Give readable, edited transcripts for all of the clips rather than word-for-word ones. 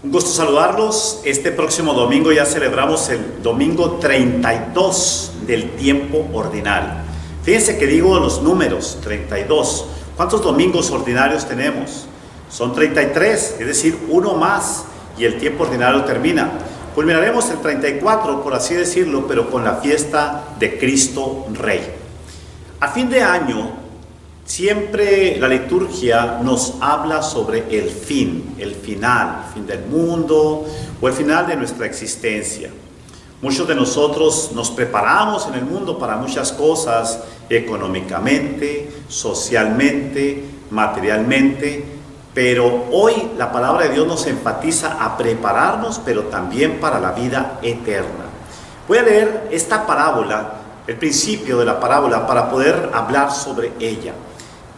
Un gusto saludarlos. Este próximo domingo ya celebramos el domingo 32 del tiempo ordinario. Fíjense que digo los números, 32. ¿Cuántos domingos ordinarios tenemos? Son 33, es decir, uno más y el tiempo ordinario termina. Culminaremos el 34, por así decirlo, pero con la fiesta de Cristo Rey. A fin de año, siempre la liturgia nos habla sobre el fin, el final, el fin del mundo o el final de nuestra existencia. Muchos de nosotros nos preparamos en el mundo para muchas cosas, económicamente, socialmente, materialmente, pero hoy la palabra de Dios nos enfatiza a prepararnos, pero también para la vida eterna. Voy a leer esta parábola, el principio de la parábola, para poder hablar sobre ella.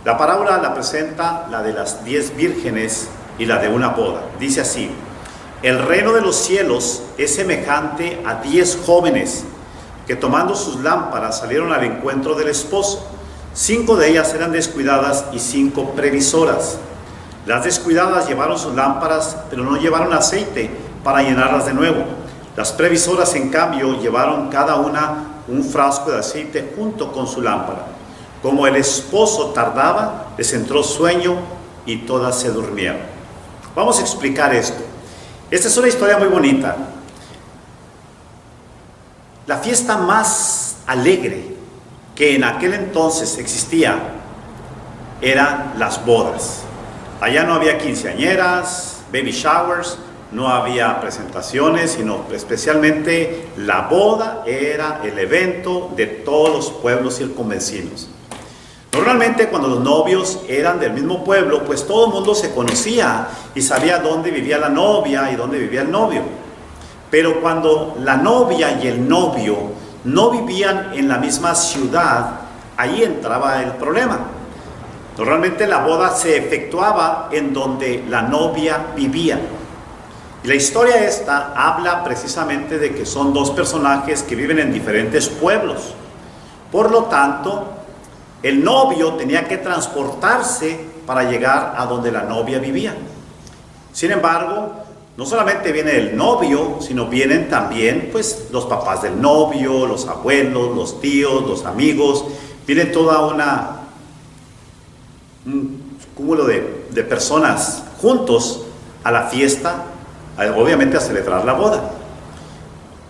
La parábola la presenta la de las 10 vírgenes y la de una boda. Dice así: el reino de los cielos es semejante a 10 jóvenes que, tomando sus lámparas, salieron al encuentro del esposo. 5 de ellas eran descuidadas y 5 previsoras. Las descuidadas llevaron sus lámparas, pero no llevaron aceite para llenarlas de nuevo. Las previsoras, en cambio, llevaron cada una un frasco de aceite junto con su lámpara. Como el esposo tardaba, les entró sueño y todas se durmieron. Vamos a explicar esto. Esta es una historia muy bonita. La fiesta más alegre que en aquel entonces existía eran las bodas. Allá no había quinceañeras, baby showers, no había presentaciones, sino especialmente la boda era el evento de todos los pueblos circunvecinos. Normalmente cuando los novios eran del mismo pueblo, pues todo el mundo se conocía y sabía dónde vivía la novia y dónde vivía el novio. Pero cuando la novia y el novio no vivían en la misma ciudad, ahí entraba el problema. Normalmente la boda se efectuaba en donde la novia vivía. Y la historia esta habla precisamente de que son dos personajes que viven en diferentes pueblos. Por lo tanto, el novio tenía que transportarse para llegar a donde la novia vivía. Sin embargo, no solamente viene el novio, sino vienen también pues los papás del novio, los abuelos, los tíos, los amigos. Viene toda un cúmulo de personas juntos a la fiesta, obviamente a celebrar la boda.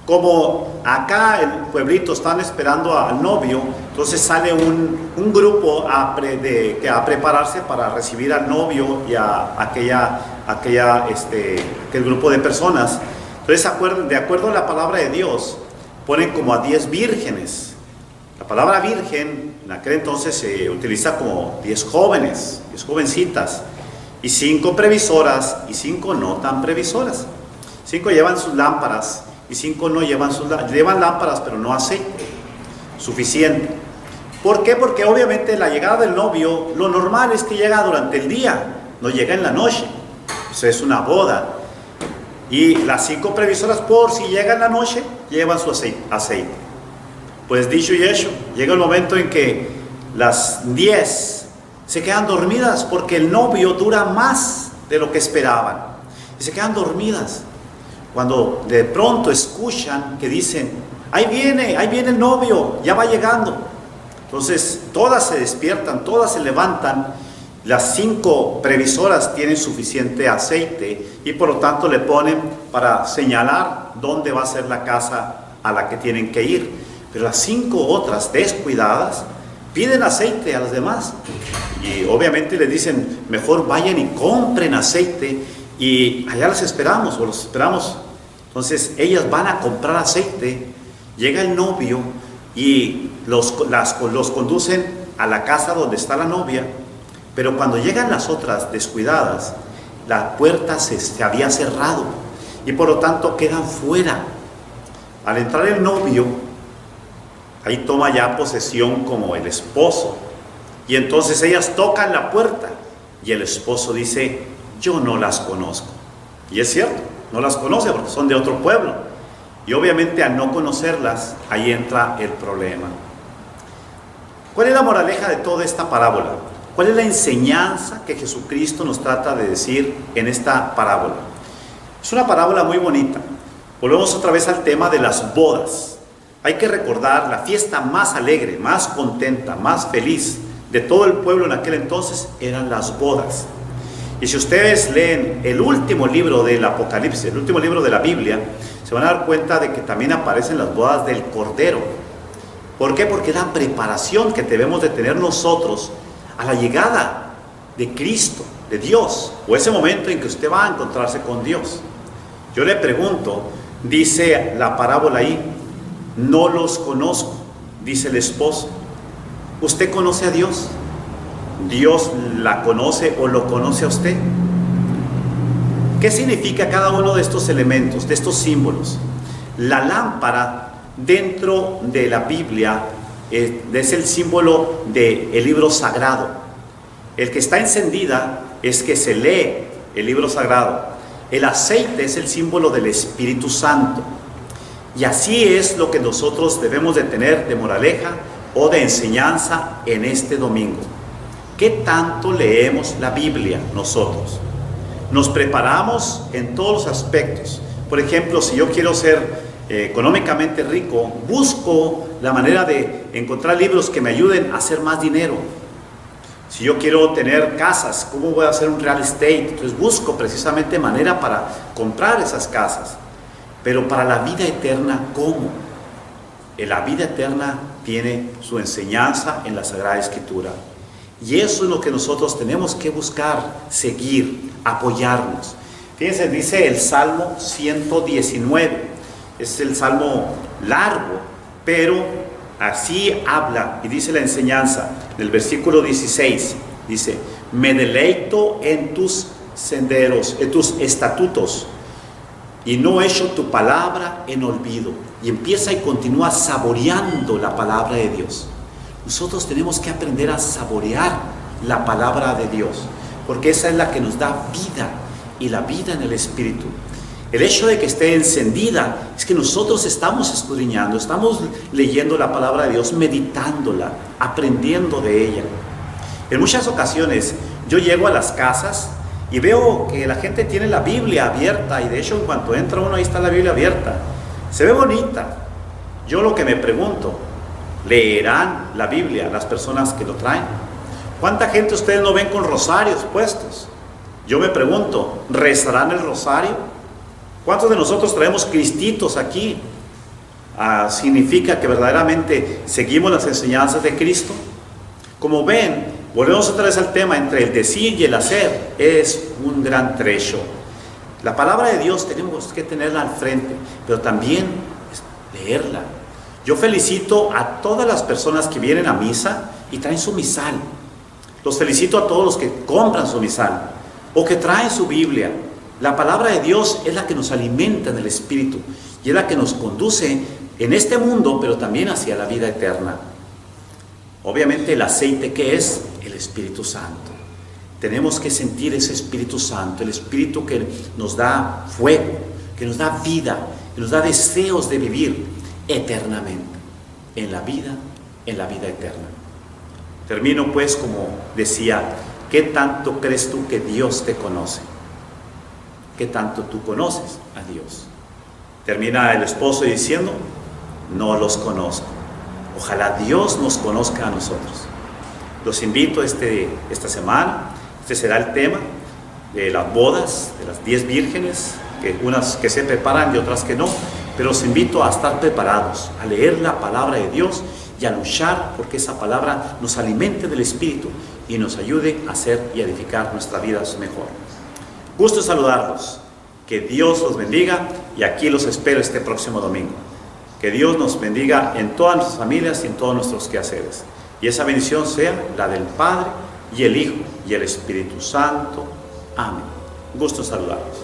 Como acá el pueblito están esperando al novio, entonces sale un grupo a prepararse para recibir al novio y a aquel grupo de personas. Entonces, de acuerdo a la palabra de Dios, ponen como a 10 vírgenes. La palabra virgen en aquel entonces se utiliza como 10 jóvenes, 10 jovencitas, y 5 previsoras y 5 no tan previsoras. 5 llevan sus lámparas y 5 no llevan lámparas, pero no aceite suficiente. ¿Por qué? Porque obviamente la llegada del novio, lo normal es que llega durante el día, no llega en la noche. Pues es una boda. Y las 5 previsoras, por si llega en la noche, llevan su aceite. Pues dicho y hecho, llega el momento en que las 10 se quedan dormidas porque el novio dura más de lo que esperaban. Y se quedan dormidas. Cuando de pronto escuchan que dicen: ahí viene el novio, ya va llegando. Entonces todas se despiertan, todas se levantan. Las 5 previsoras tienen suficiente aceite y por lo tanto le ponen para señalar dónde va a ser la casa a la que tienen que ir. Pero las 5 otras descuidadas piden aceite a los demás y obviamente les dicen: mejor vayan y compren aceite y allá las esperamos o los esperamos. Entonces ellas van a comprar aceite, llega el novio y los conducen a la casa donde está la novia, pero cuando llegan las otras descuidadas, la puerta se había cerrado y por lo tanto quedan fuera. Al entrar el novio, ahí toma ya posesión como el esposo y entonces ellas tocan la puerta y el esposo dice: yo no las conozco. Y es cierto, no las conoce porque son de otro pueblo. Y obviamente al no conocerlas, ahí entra el problema. ¿Cuál es la moraleja de toda esta parábola? ¿Cuál es la enseñanza que Jesucristo nos trata de decir en esta parábola? Es una parábola muy bonita. Volvemos otra vez al tema de las bodas. Hay que recordar la fiesta más alegre, más contenta, más feliz de todo el pueblo en aquel entonces eran las bodas. Y si ustedes leen el último libro del Apocalipsis, el último libro de la Biblia, se van a dar cuenta de que también aparecen las bodas del Cordero. ¿Por qué? Porque es la preparación que debemos de tener nosotros a la llegada de Cristo, de Dios, o ese momento en que usted va a encontrarse con Dios. Yo le pregunto, dice la parábola ahí, no los conozco, dice el esposo. ¿Usted conoce a Dios? ¿Dios la conoce o lo conoce a usted? ¿Qué significa cada uno de estos elementos, de estos símbolos? La lámpara dentro de la Biblia es el símbolo del libro sagrado. El que está encendida es que se lee el libro sagrado. El aceite es el símbolo del Espíritu Santo. Y así es lo que nosotros debemos de tener de moraleja o de enseñanza en este domingo. ¿Qué tanto leemos la Biblia nosotros? Nos preparamos en todos los aspectos. Por ejemplo, si yo quiero ser económicamente rico, busco la manera de encontrar libros que me ayuden a hacer más dinero. Si yo quiero tener casas, ¿cómo voy a hacer un real estate? Entonces busco precisamente manera para comprar esas casas. Pero para la vida eterna, ¿cómo? La vida eterna tiene su enseñanza en la Sagrada Escritura. Y eso es lo que nosotros tenemos que buscar, seguir, apoyarnos. Fíjense, dice el Salmo 119. Es el salmo largo, pero así habla y dice la enseñanza. En el versículo 16 dice, me deleito en tus senderos, en tus estatutos, y no echo tu palabra en olvido. Y empieza y continúa saboreando la palabra de Dios. Nosotros tenemos que aprender a saborear la palabra de Dios, porque esa es la que nos da vida, y la vida en el Espíritu. El hecho de que esté encendida es que nosotros estamos escudriñando, estamos leyendo la palabra de Dios, meditándola, aprendiendo de ella. En muchas ocasiones yo llego a las casas y veo que la gente tiene la Biblia abierta, y de hecho en cuanto entra uno ahí está la Biblia abierta. Se ve bonita. Yo lo que me pregunto, ¿leerán la Biblia las personas que lo traen? ¿Cuánta gente ustedes no ven con rosarios puestos? Yo me pregunto, ¿rezarán el rosario? ¿Cuántos de nosotros traemos cristitos aquí? ¿Significa que verdaderamente seguimos las enseñanzas de Cristo? Como ven, volvemos otra vez al tema, entre el decir y el hacer es un gran trecho. La palabra de Dios tenemos que tenerla al frente, pero también leerla. Yo felicito a todas las personas que vienen a misa y traen su misal. Los felicito a todos los que compran su misal o que traen su Biblia. La palabra de Dios es la que nos alimenta en el Espíritu y es la que nos conduce en este mundo, pero también hacia la vida eterna. Obviamente el aceite, ¿qué es? El Espíritu Santo. Tenemos que sentir ese Espíritu Santo, el Espíritu que nos da fuego, que nos da vida, que nos da deseos de vivir eternamente en la vida eterna. Termino pues como decía, ¿qué tanto crees tú que Dios te conoce? ¿Qué tanto tú conoces a Dios? Termina el esposo diciendo, no los conozco. Ojalá Dios nos conozca a nosotros. Los invito esta semana, este será el tema de las bodas, de las 10 vírgenes, que unas que se preparan y otras que no, pero los invito a estar preparados, a leer la palabra de Dios y a luchar porque esa palabra nos alimente del Espíritu y nos ayude a hacer y a edificar nuestra vida mejor. Gusto saludarlos, que Dios los bendiga y aquí los espero este próximo domingo. Que Dios nos bendiga en todas nuestras familias y en todos nuestros quehaceres. Y esa bendición sea la del Padre y el Hijo y el Espíritu Santo. Amén. Gusto saludarlos.